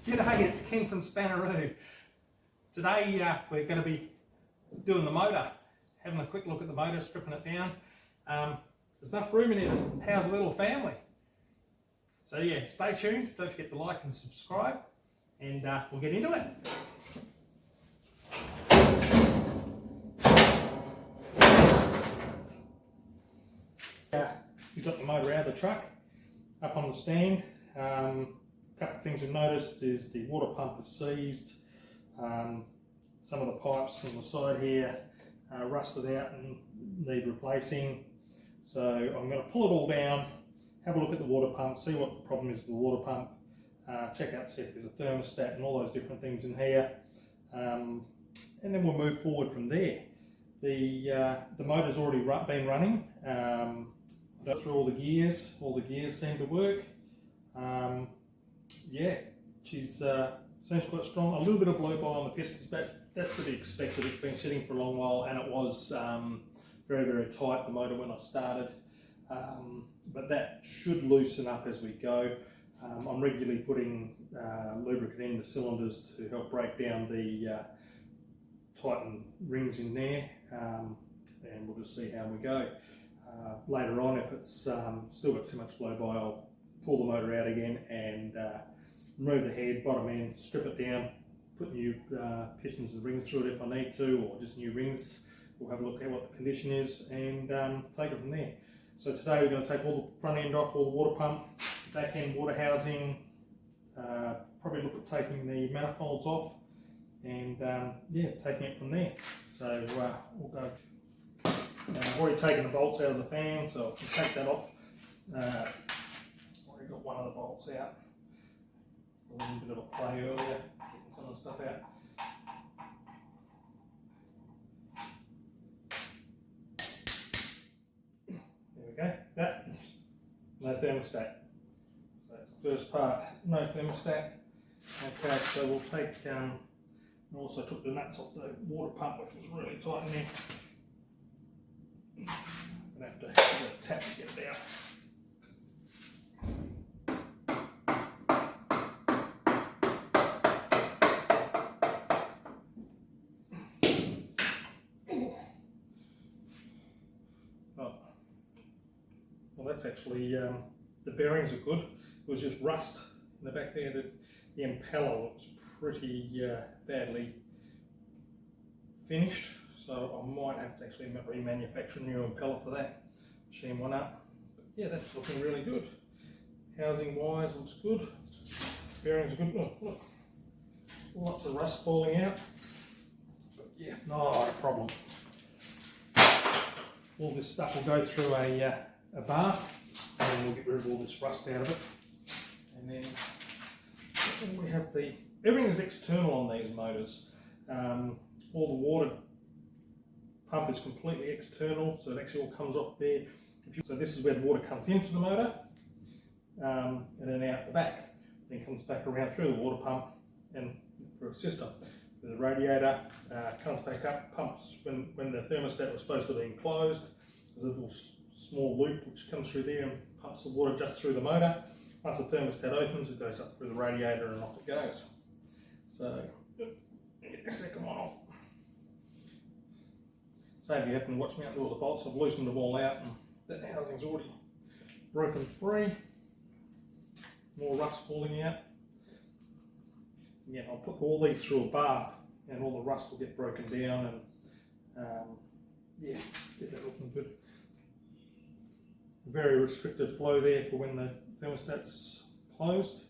G'day, it's Ken from Spanaroo. Today we're going to be doing the motor, having a quick look at the motor, stripping it down. There's enough room in here to house a little family. So yeah, stay tuned, don't forget to like and subscribe, and we'll get into it. We've got the motor out of the truck, up on the stand. A couple of things we've noticed is the water pump is seized. Some of the pipes on the side here are rusted out and need replacing. So I'm going to pull it all down, have a look at the water pump, see what the problem is with the water pump, check out, see if there's a thermostat and all those different things in here, and then we'll move forward from there. The motor's already been running. I got through all the gears seem to work. Yeah, she's seems quite strong. A little bit of blow by on the pistons, that's to be expected. It's been sitting for a long while and it was very, very tight, the motor, when I started. But that should loosen up as we go. I'm regularly putting lubricant in the cylinders to help break down the tightened rings in there, and we'll just see how we go. Later on, if it's still got too much blow by, I'll pull the motor out again and remove the head, bottom end, strip it down, put new pistons and rings through it if I need to, or just new rings. We'll have a look at what the condition is and take it from there. So today we're going to take all the front end off, all the water pump, back end water housing, probably look at taking the manifolds off, and yeah, taking it from there. So we'll go. I've already taken the bolts out of the fan, so I can take that off. Already got one of the bolts out. A little bit of a play earlier, getting some of the stuff out. There we go. That, no thermostat. So that's the first part, no thermostat. Okay, so we'll take, I also took the nuts off the water pump, which was really tight in there. I'm going to have to tap to get it out. Well, that's actually, the bearings are good. It was just rust in the back there. The impeller looks pretty badly finished, so I might have to actually remanufacture a new impeller for that. Machine one up. But yeah, that's looking really good. Housing wise looks good. Bearings are good. Look. Lots of rust falling out. But yeah, not a problem. All this stuff will go through a bath, and then we'll get rid of all this rust out of it. And then we have everything is external on these motors. All the water pump is completely external, so it actually all comes off there. So this is where the water comes into the motor, and then out the back. Then comes back around through the water pump and through a system. The radiator comes back up, pumps when the thermostat was supposed to be closed. There's a little small loop which comes through there and pumps the water just through the motor. Once the thermostat opens, it goes up through the radiator and off it goes. So, get the second one off. Save you having to watch me undo all the bolts. I've loosened them all out and that housing's already broken free. More rust falling out. Yeah, I'll put all these through a bath and all the rust will get broken down, and yeah, get that looking good. Very restricted flow there for when the thermostat's closed.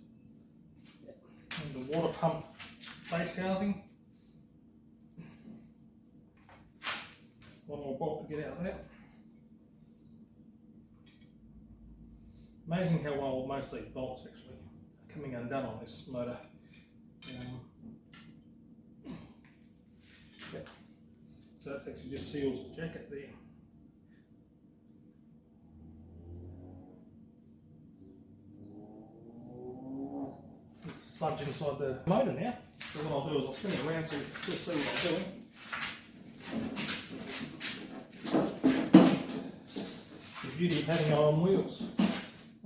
And the water pump base housing. One more bolt to get out of that. Amazing how well most of these bolts actually are coming undone on this motor. Yeah. So that's actually just seals the jacket there. It's sludge inside the motor now. So what I'll do is I'll spin it around so you can still see what I'm doing. The beauty of having it on wheels.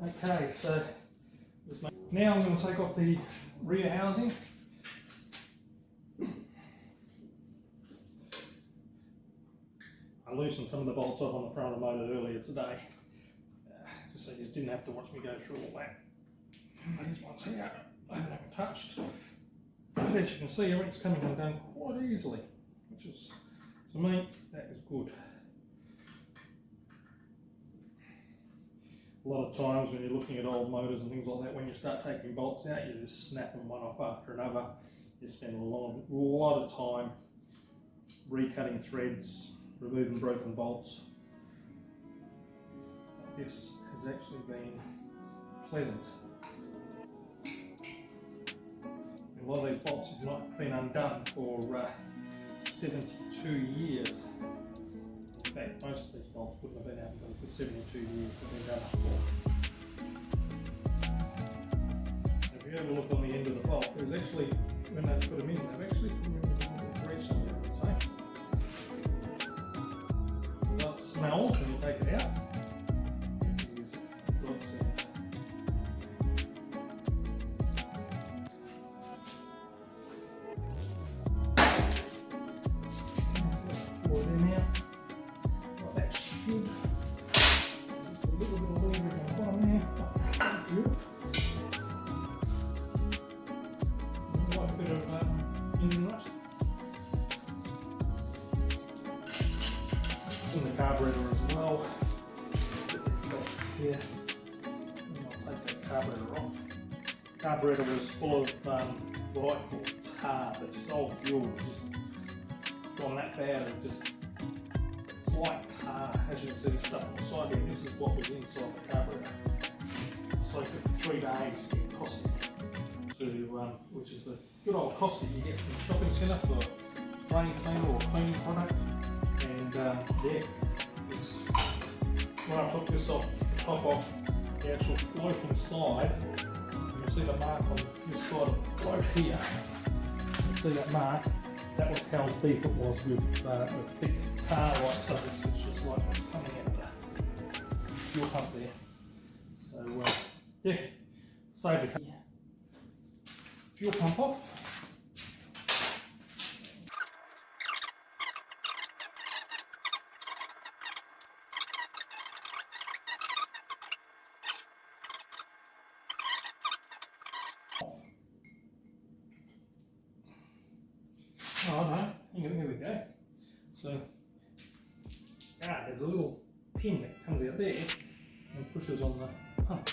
Okay, so Now I'm going to take off the rear housing. I loosened some of the bolts off on the front of the motor earlier today, just so you just didn't have to watch me go through all that. These ones here I haven't touched, but as you can see, everything's coming undone quite easily, which is, to me, that is good. A lot of times when you're looking at old motors and things like that, when you start taking bolts out, you just snap them one off after another. You spend a lot of time recutting threads, removing broken bolts. This has actually been pleasant. A lot of these bolts have not been undone for 72 years. In fact, most of these bolts wouldn't have been undone for 72 years. They've been done before. If you have a look on the end of the bolt, there's actually, when they put them in, they've actually put them in with a little grease on there, I would say. Well, it smells when you take it out. It is godsend. Pour them out. Got that should. Just a little bit of leverage on the bottom there. Thank you. Quite a bit of engine rust. In the carburetor as well. Here. I'll take that carburetor off. Carburetor was full of what I call tar, but just old fuel, just gone that bad. It's like tar. As you can see, the stuff on the side here, this is what was inside the carburetor. So for 3 days, it caustic, which is the good old caustic you get from the shopping centre for drain cleaner or cleaning product. And yeah, when I took this off, the top off the actual float inside, you can see the mark on this side of the float here. You can see that mark. That was how deep it was with the thick tar-like substance, which is like what's coming out the fuel pump there. So yeah, save the fuel pump off. Oh no, here we go. So, there's a little pin that comes out there and pushes on the pump,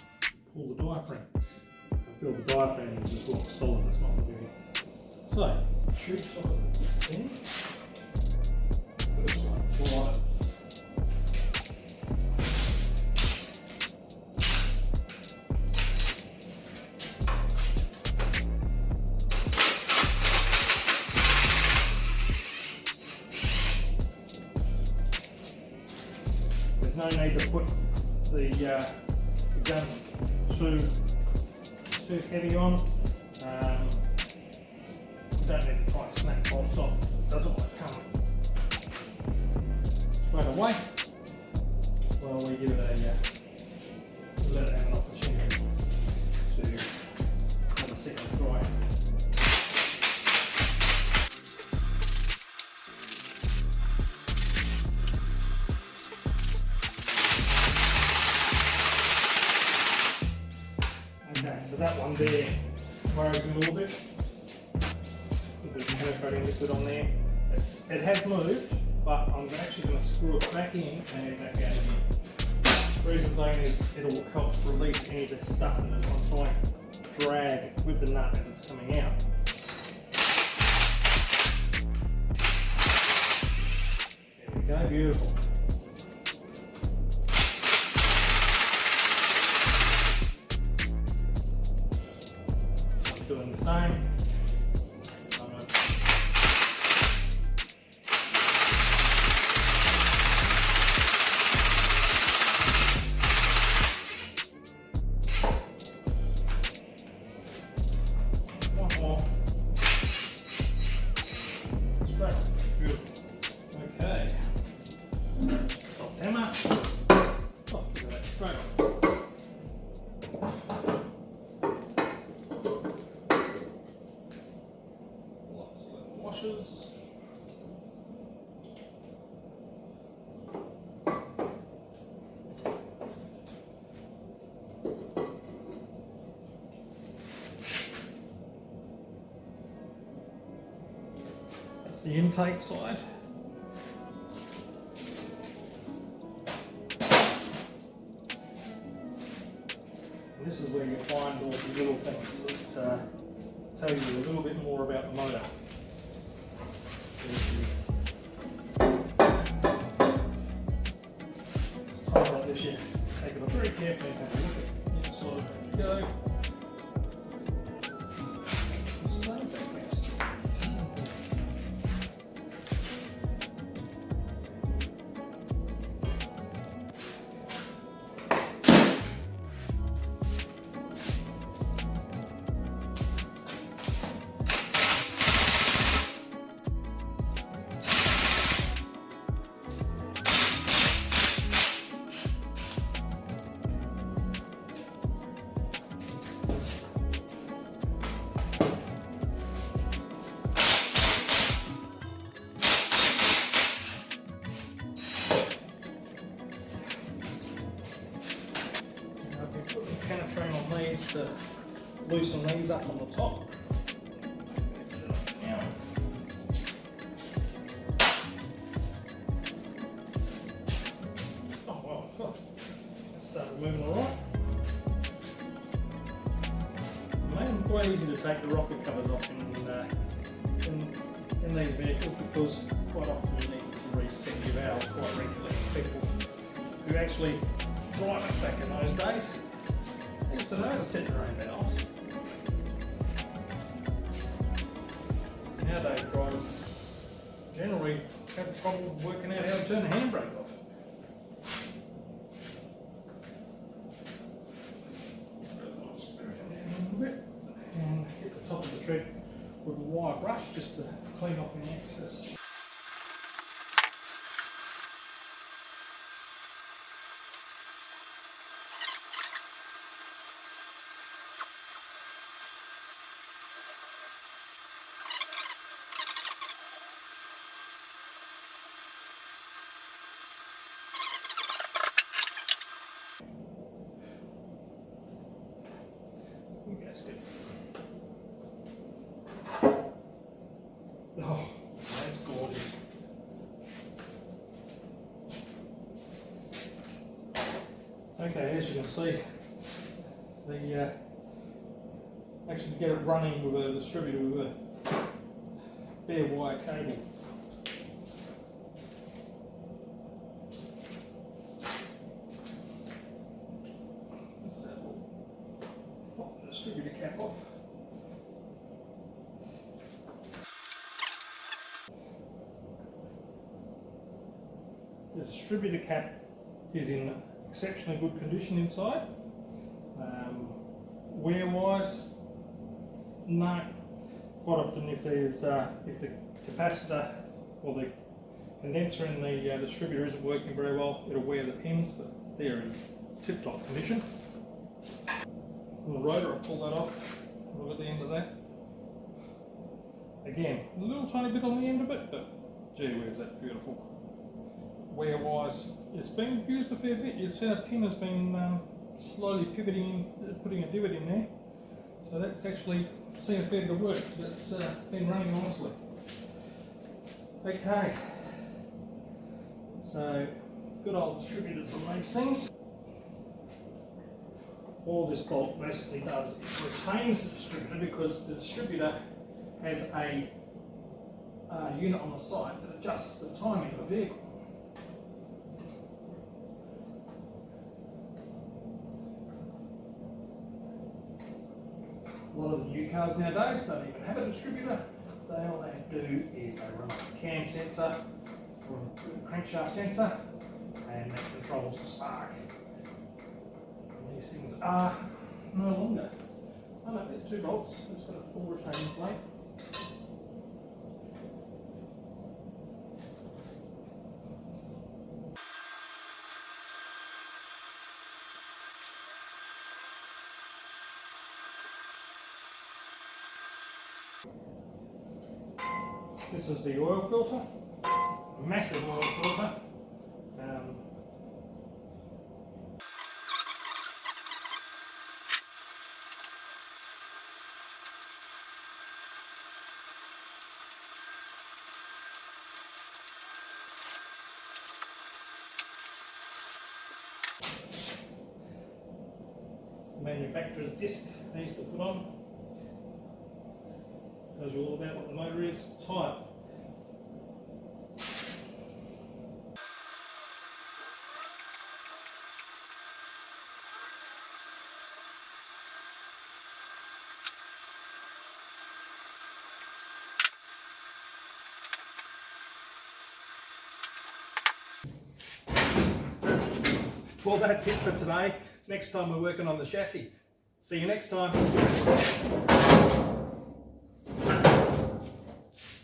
pull the diaphragm. I feel the diaphragm is just rock solid, it's not moving. So, tube socket this in. First one, apply it. No need to put the gun too heavy on. Don't need to try and snap bolts off. It doesn't want to come straight away. Well, we give it a let it have an opportunity to have a second try. Okay, so that one there worries me a little bit. Put a bit of penetrating liquid on there. It has moved, but I'm actually going to screw it back in and back out again. The reason being is it'll help release any of the stuff and just want to try and drag with the nut as it's coming out. There we go, beautiful. Doing the same. One more. Straight. Beautiful. Okay. Stop hammer. Oh, look at that. Straight on. washes. That's the intake side. And this is where you find all the little things that tell you a little bit more about the motor. Times like this, you take it off very carefully and have a look at the inside as you go. Penetrating on these to loosen these up on the top. Oh well, that started moving alright. It made them quite easy to take the rocker covers off in these vehicles, because quite often you need to reset your valves quite regularly. People who actually drive us back in those days, they used to know how to set their own valves. Nowadays drivers generally have trouble working out how to turn the handbrake off. Screw it down a little bit and hit the top of the tread with a wire brush just to clean off any excess. Gasket. Oh, that's gorgeous. Okay, as you can see, the actually to get it running with a distributor with a bare wire cable. Pop the distributor cap off. The distributor cap is in exceptionally good condition inside. Wear-wise, no. Quite often, if the capacitor or the condenser in the distributor isn't working very well, it'll wear the pins, but they're in tip-top condition. On the rotor, I'll pull that off. Look at the end of that. Again, a little tiny bit on the end of it, but gee whiz, that's beautiful. Wear-wise, it's been used a fair bit. Your center pin has been slowly pivoting, putting a divot in there. So that's actually seen a fair bit of work. That's been running nicely. Okay, so good old distributors on these things. All this bolt basically does is retains the distributor, because the distributor has a unit on the side that adjusts the timing of the vehicle. A lot of the new cars nowadays don't even have a distributor. All they do is they run a cam sensor or a crankshaft sensor, and that controls the spark. And these things are no longer. Oh no, there's two bolts. It's got a full retaining plate. This is the oil filter, a massive oil filter. Manufacturer's disc they used to put on. Tells you all about what the motor is. Type. Well, that's it for today. Next time we're working on the chassis. See you next time.